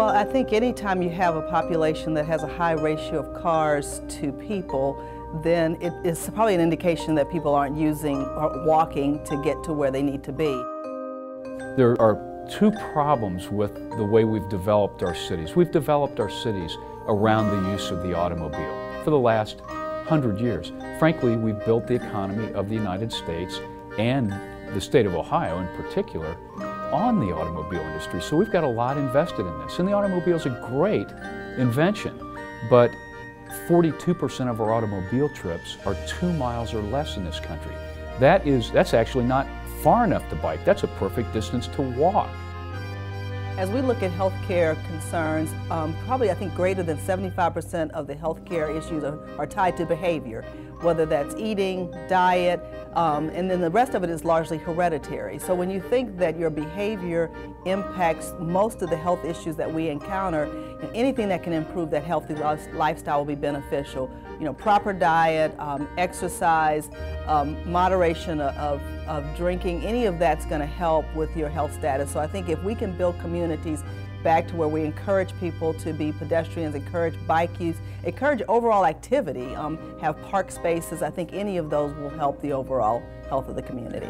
Well, I think anytime you have a population that has a high ratio of cars to people, then it is probably an indication that people aren't using or walking to get to where they need to be. There are two problems with the way we've developed our cities. We've developed our cities around the use of the automobile for the last 100 years. Frankly, we've built the economy of the United States and the state of Ohio in particular on the automobile industry. So we've got a lot invested in this. And the automobile is a great invention, but 42% of our automobile trips are 2 miles or less in this country. That's actually not far enough to bike. That's a perfect distance to walk. As we look at healthcare concerns, probably I think greater than 75% of the healthcare issues are tied to behavior, whether that's eating, diet, and then the rest of it is largely hereditary. So when you think that your behavior impacts most of the health issues that we encounter, and anything that can improve that healthy lifestyle will be beneficial. You know, proper diet, exercise, moderation of drinking, any of that's going to help with your health status. So I think if we can build communities back to where we encourage people to be pedestrians, encourage bike use, encourage overall activity, have park spaces, I think any of those will help the overall health of the community.